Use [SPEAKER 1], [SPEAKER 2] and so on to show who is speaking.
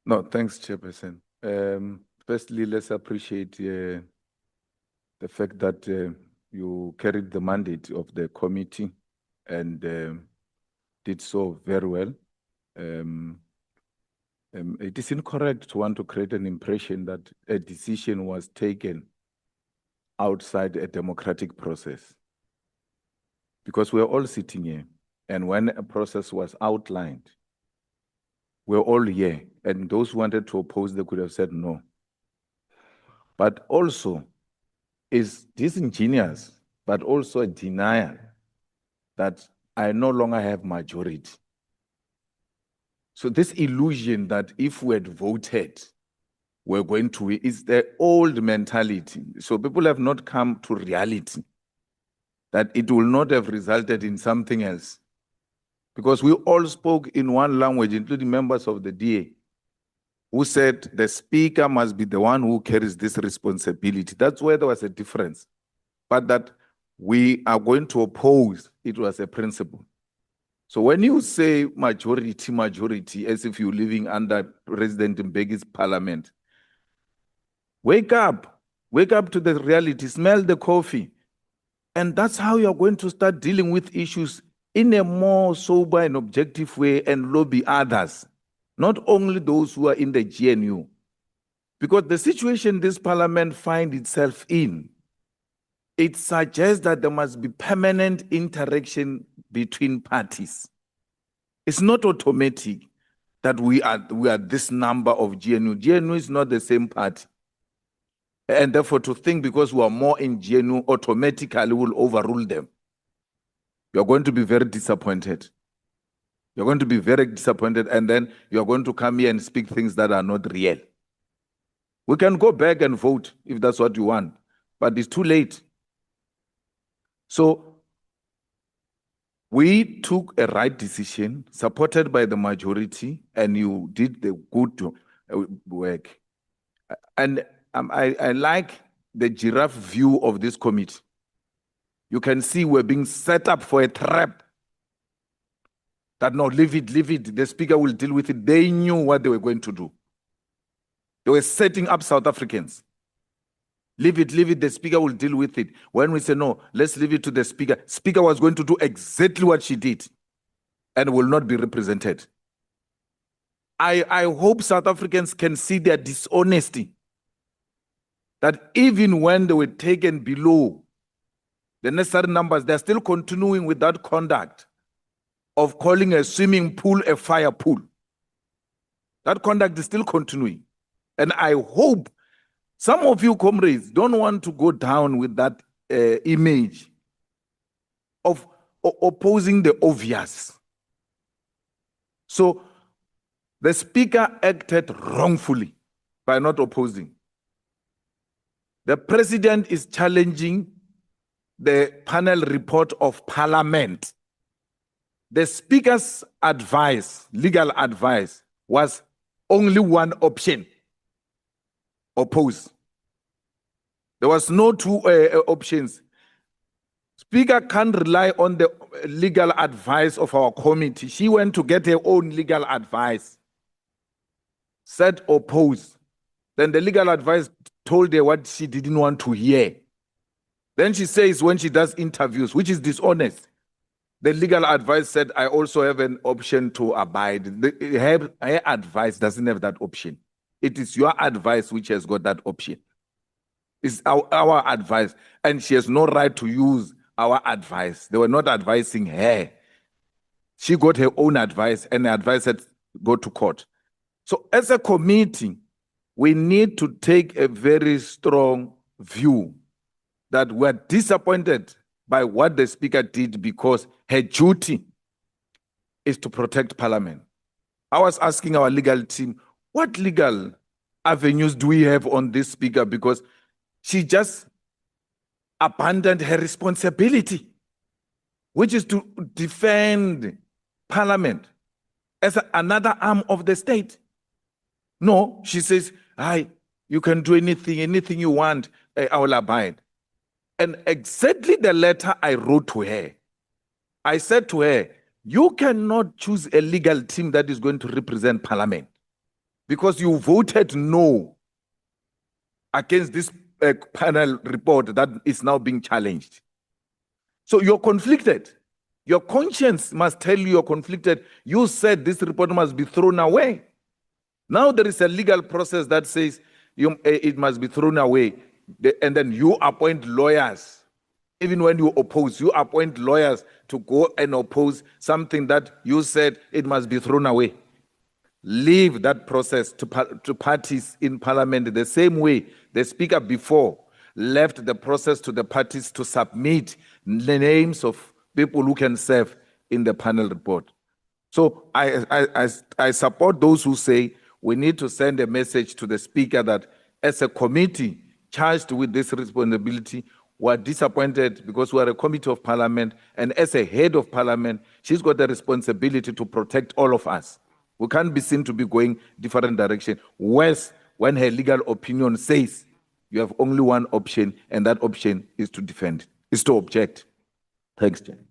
[SPEAKER 1] No, thanks, Chairperson. Firstly, let's appreciate the fact that you carried the mandate of the committee and did so very well. It is incorrect to want to create an impression that a decision was taken outside a democratic process, because we're all sitting here, and when a process was outlined, we're all here, and those who wanted to oppose, they could have said no. But also, is disingenuous, but also a denial that I no longer have majority. So this illusion that if we had voted, we're going to win, is the old mentality. So people have not come to reality that it will not have resulted in something else. Because we all spoke in one language, including members of the DA, who said the speaker must be the one who carries this responsibility. That's where there was a difference. But that we are going to oppose, it was a principle. So when you say majority, as if you're living under President Mbeki's parliament, wake up to the reality, smell the coffee. And that's how you're going to start dealing with issues in a more sober and objective way and lobby others, not only those who are in the GNU. Because the situation this parliament finds itself in, it suggests that there must be permanent interaction between parties. It's not automatic that we are this number of GNU. GNU is not the same party. And therefore to think because we are more in GNU automatically will overrule them. You're going to be very disappointed. You're going to be very disappointed, and then you're going to come here and speak things that are not real. We can go back and vote if that's what you want, but it's too late. So we took a right decision, supported by the majority, and you did the good work. And I like the giraffe view of this committee. You can see we're being set up for a trap. That no, leave it, the speaker will deal with it. They knew what they were going to do. They were setting up South Africans. Leave it, the speaker will deal with it. When we say no, let's leave it to the speaker. Speaker was going to do exactly what she did and will not be represented. I hope South Africans can see their dishonesty. That even when they were taken below the necessary numbers, they're still continuing with that conduct of calling a swimming pool a fire pool. That conduct is still continuing. And I hope some of you comrades don't want to go down with that image of opposing the obvious. So the speaker acted wrongfully by not opposing. The president is challenging the panel report of parliament. The speaker's advice, legal advice, was only one option: oppose. There was no two options. Speaker can't rely on the legal advice of our committee. She went to get her own legal advice, said oppose. Then the legal advice told her what she didn't want to hear. Then she says when she does interviews, which is dishonest, the legal advice said, I also have an option to abide. Her advice doesn't have that option. It is your advice which has got that option. It's our advice, and she has no right to use our advice. They were not advising her. She got her own advice, and the advice said, go to court. So as a committee, we need to take a very strong view that we're disappointed by what the speaker did, because her duty is to protect parliament. I was asking our legal team, what legal avenues do we have on this speaker? Because she just abandoned her responsibility, which is to defend parliament as another arm of the state. No, she says, hi, you can do anything you want, I will abide. And exactly the letter I wrote to her, I said to her, you cannot choose a legal team that is going to represent parliament. because you voted no against this panel report that is now being challenged. So you're conflicted. Your conscience must tell you you're conflicted. You said this report must be thrown away. Now there is a legal process that says it must be thrown away. And then you appoint lawyers. Even when you oppose, you appoint lawyers to go and oppose something that you said it must be thrown away. Leave that process to parties in parliament the same way the speaker before left the process to the parties to submit the names of people who can serve in the panel report. So I support those who say we need to send a message to the speaker that as a committee charged with this responsibility, we're disappointed because we are a committee of parliament, and as a head of parliament, she's got the responsibility to protect all of us. We can't be seen to be going different direction. Worse, when her legal opinion says you have only one option, and that option is to defend, is to object. Thanks, Jen.